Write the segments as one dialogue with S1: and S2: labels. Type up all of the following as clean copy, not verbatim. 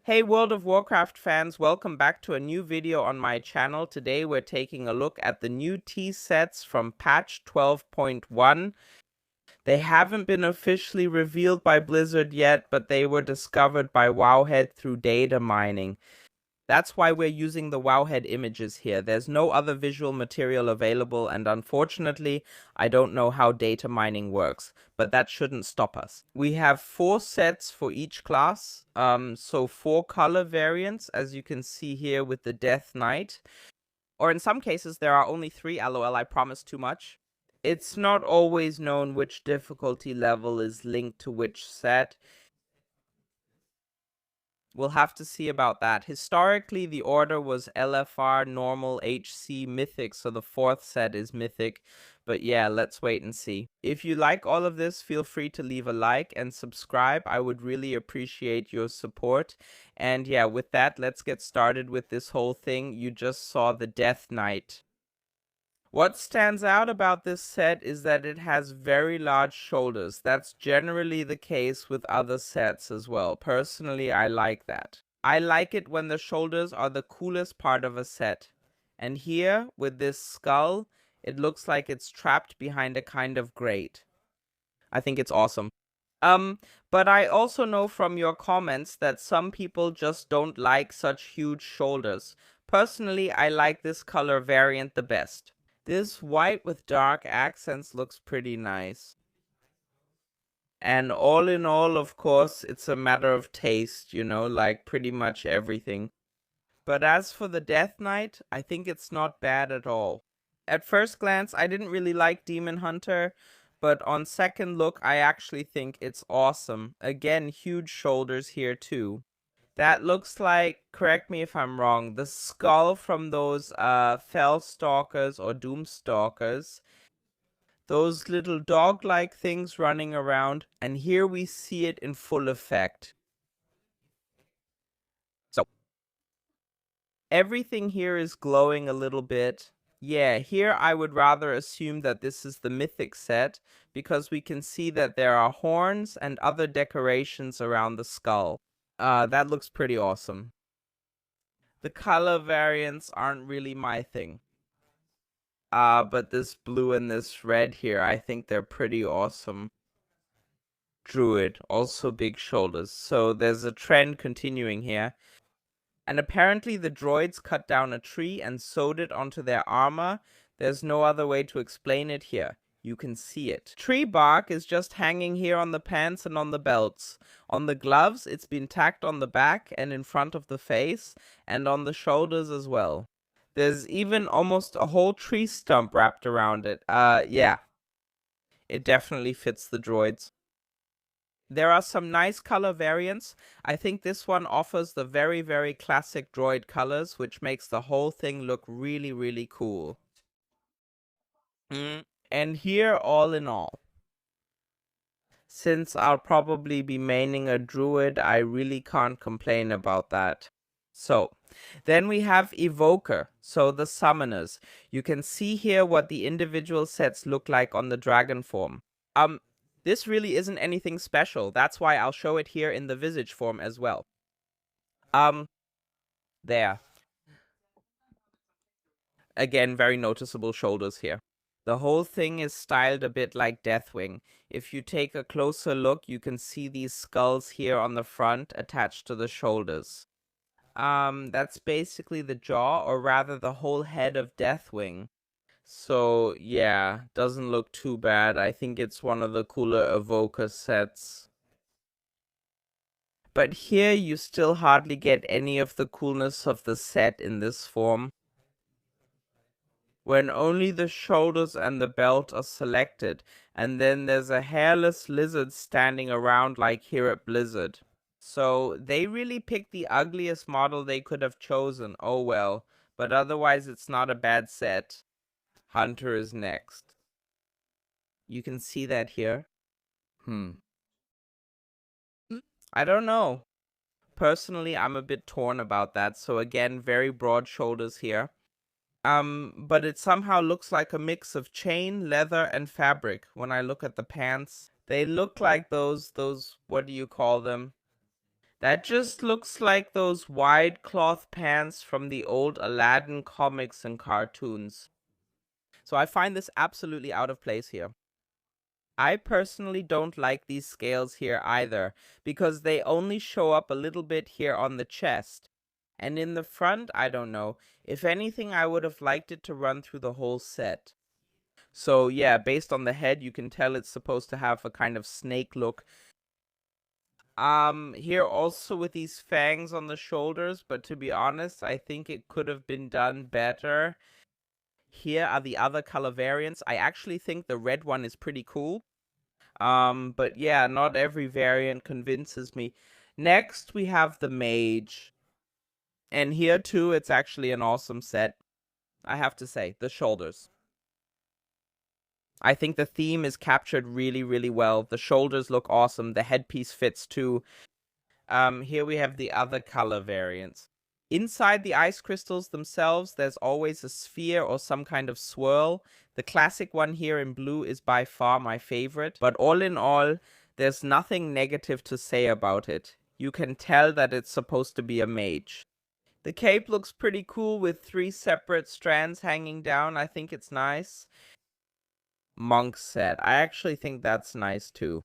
S1: Hey World of Warcraft fans, welcome back to a new video on my channel. Today we're taking a look at the new tea sets from patch 12.1. They haven't been officially revealed by Blizzard yet, but they were discovered by Wowhead through data mining. That's why we're using the Wowhead images here. There's no other visual material available, and unfortunately, I don't know how data mining works, but that shouldn't stop us. We have 4 sets for each class, so 4 color variants, as you can see here with the Death Knight. Or in some cases, there are only 3, lol, I promised too much. It's not always known which difficulty level is linked to which set. We'll have to see about that. Historically, the order was LFR, Normal, HC, Mythic, so the 4th set is Mythic. But yeah, let's wait and see. If you like all of this, feel free to leave a like and subscribe. I would really appreciate your support. And yeah, with that, let's get started with this whole thing. You just saw the Death Knight. What stands out about this set is that it has very large shoulders. That's generally the case with other sets as well. Personally, I like that. I like it when the shoulders are the coolest part of a set. And here, with this skull, it looks like it's trapped behind a kind of grate. I think it's awesome. But I also know from your comments that some people just don't like such huge shoulders. Personally, I like this color variant the best. This white with dark accents looks pretty nice. And all in all, of course, it's a matter of taste, you know, like pretty much everything. But as for the Death Knight, I think it's not bad at all. At first glance, I didn't really like Demon Hunter, but on second look, I actually think it's awesome. Again, huge shoulders here too. That looks like, correct me if I'm wrong, the skull from those Fellstalkers or Doomstalkers. Those little dog-like things running around, and here we see it in full effect. So, everything here is glowing a little bit. Yeah, here I would rather assume that this is the Mythic set, because we can see that there are horns and other decorations around the skull. That looks pretty awesome. The color variants aren't really my thing. But this blue and this red here, I think they're pretty awesome. Druid, also big shoulders. So there's a trend continuing here. And apparently the droids cut down a tree and sewed it onto their armor. There's no other way to explain it here. You can see it. Tree bark is just hanging here on the pants and on the belts. On the gloves, it's been tacked on the back and in front of the face, and on the shoulders as well. There's even almost a whole tree stump wrapped around it. Yeah. It definitely fits the droids. There are some nice color variants. I think this one offers the very, very classic droid colors, which makes the whole thing look really, really cool. And here, all in all, since I'll probably be maining a druid, I really can't complain about that. So, then we have Evoker, so the summoners. You can see here what the individual sets look like on the dragon form. This really isn't anything special. That's why I'll show it here in the visage form as well. There. Again, very noticeable shoulders here. The whole thing is styled a bit like Deathwing. If you take a closer look, you can see these skulls here on the front attached to the shoulders. That's basically the jaw, or rather the whole head of Deathwing. So, yeah, doesn't look too bad. I think it's one of the cooler Evoker sets. But here you still hardly get any of the coolness of the set in this form, when only the shoulders and the belt are selected, and then there's a hairless lizard standing around like here at Blizzard. So they really picked the ugliest model they could have chosen, oh well, but otherwise it's not a bad set. Hunter is next. You can see that here. I don't know. Personally, I'm a bit torn about that, so again, very broad shoulders here. But it somehow looks like a mix of chain, leather, and fabric. When I look at the pants, they look like those, what do you call them? That just looks like those wide cloth pants from the old Aladdin comics and cartoons. So I find this absolutely out of place here. I personally don't like these scales here either, because they only show up a little bit here on the chest. And in the front, I don't know. If anything, I would have liked it to run through the whole set. So yeah, based on the head, you can tell it's supposed to have a kind of snake look. Here also with these fangs on the shoulders, but to be honest, I think it could have been done better. Here are the other color variants. I actually think the red one is pretty cool. But yeah, not every variant convinces me. Next, we have the Mage. And here too, it's actually an awesome set. I have to say, the shoulders. I think the theme is captured really, really well. The shoulders look awesome. The headpiece fits too. Here we have the other color variants. Inside the ice crystals themselves, there's always a sphere or some kind of swirl. The classic one here in blue is by far my favorite. But all in all, there's nothing negative to say about it. You can tell that it's supposed to be a mage. The cape looks pretty cool with 3 separate strands hanging down. I think it's nice. Monk set. I actually think that's nice too.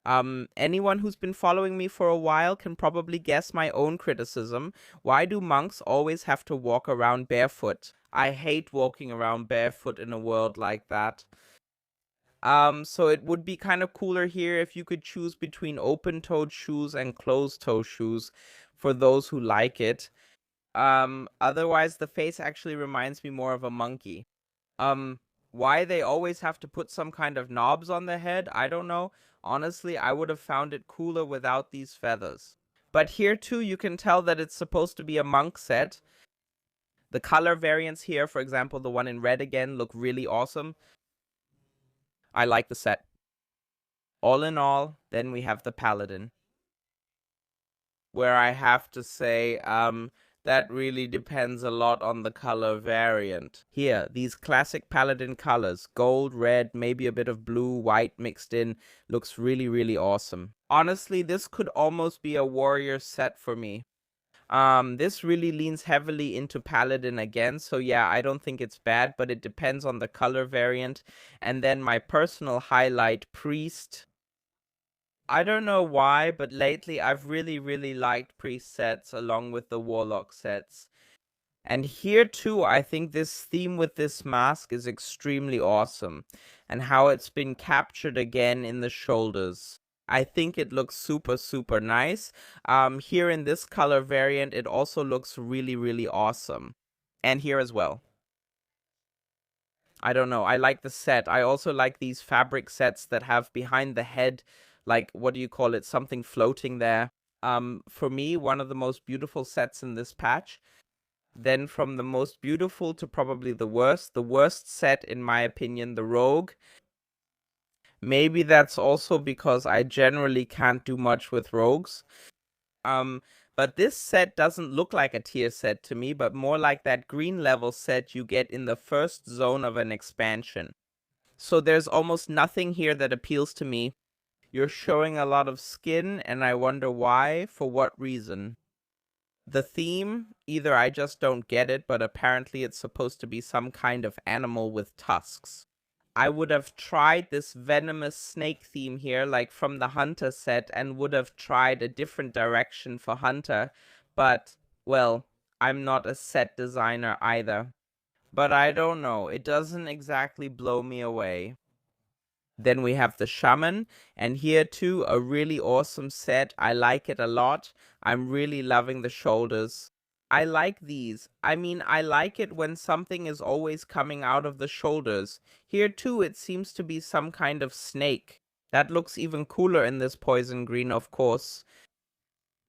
S1: Anyone who's been following me for a while can probably guess my own criticism. Why do monks always have to walk around barefoot? I hate walking around barefoot in a world like that. So it would be kind of cooler here if you could choose between open-toed shoes and closed-toe shoes for those who like it. Otherwise the face actually reminds me more of a monkey. Why they always have to put some kind of knobs on their head, I don't know. Honestly, I would have found it cooler without these feathers. But here too, you can tell that it's supposed to be a monk set. The color variants here, for example, the one in red again, look really awesome. I like the set. All in all, then we have the Paladin, where I have to say, that really depends a lot on the color variant. Here, these classic Paladin colors, gold, red, maybe a bit of blue, white mixed in, looks really, really awesome. Honestly, this could almost be a warrior set for me. This really leans heavily into Paladin again, so yeah, I don't think it's bad, but it depends on the color variant. And then my personal highlight, Priest. I don't know why, but lately I've really, really liked priest sets along with the warlock sets. And here too, I think this theme with this mask is extremely awesome. And how it's been captured again in the shoulders. I think it looks super, super nice. Here in this color variant, it also looks really, really awesome. And here as well. I don't know. I like the set. I also like these fabric sets that have behind the head, like, what do you call it? Something floating there. For me, one of the most beautiful sets in this patch. Then from the most beautiful to probably the worst. The worst set, in my opinion, the Rogue. Maybe that's also because I generally can't do much with rogues. But this set doesn't look like a tier set to me, but more like that green level set you get in the first zone of an expansion. So there's almost nothing here that appeals to me. You're showing a lot of skin, and I wonder why, for what reason. The theme, either I just don't get it, but apparently it's supposed to be some kind of animal with tusks. I would have tried this venomous snake theme here, like from the Hunter set, and would have tried a different direction for Hunter, but, well, I'm not a set designer either. But I don't know, it doesn't exactly blow me away. Then we have the Shaman, and here too, a really awesome set. I like it a lot. I'm really loving the shoulders. I like these. I mean, I like it when something is always coming out of the shoulders. Here too, it seems to be some kind of snake. That looks even cooler in this poison green, of course.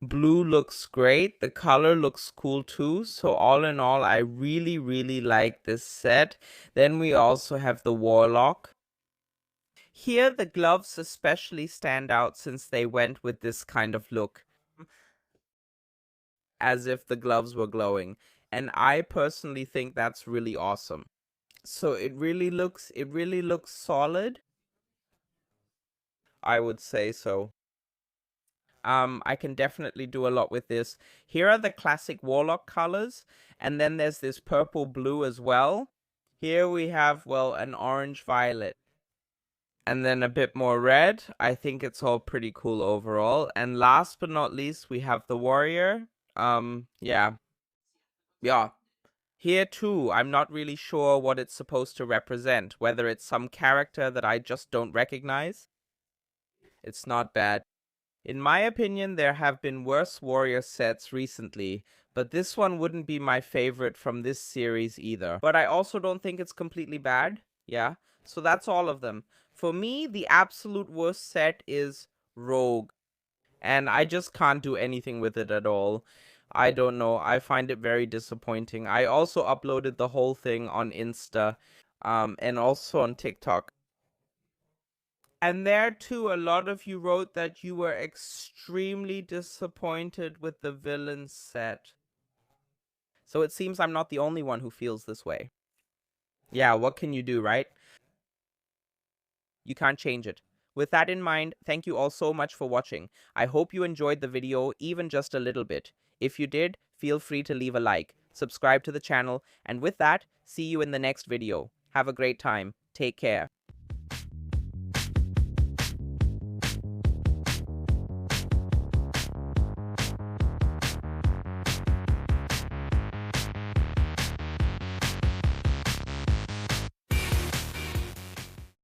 S1: Blue looks great. The color looks cool too. So all in all, I really, really like this set. Then we also have the Warlock. Here, the gloves especially stand out since they went with this kind of look, as if the gloves were glowing. And I personally think that's really awesome. So it really looks solid. I would say so. I can definitely do a lot with this. Here are the classic Warlock colors, and then there's this purple blue as well. Here we have, well, an orange violet. And then a bit more red. I think it's all pretty cool overall. And last but not least, we have the warrior. Yeah. Yeah. Here too, I'm not really sure what it's supposed to represent, whether it's some character that I just don't recognize. It's not bad. In my opinion, there have been worse warrior sets recently, but this one wouldn't be my favorite from this series either. But I also don't think it's completely bad. Yeah, so that's all of them. For me, the absolute worst set is Rogue, and I just can't do anything with it at all. I don't know. I find it very disappointing. I also uploaded the whole thing on Insta, and also on TikTok. And there too, a lot of you wrote that you were extremely disappointed with the villain set. So it seems I'm not the only one who feels this way. Yeah, what can you do, right? You can't change it. With that in mind, thank you all so much for watching. I hope you enjoyed the video, even just a little bit. If you did, feel free to leave a like, subscribe to the channel, and with that, see you in the next video. Have a great time. Take care.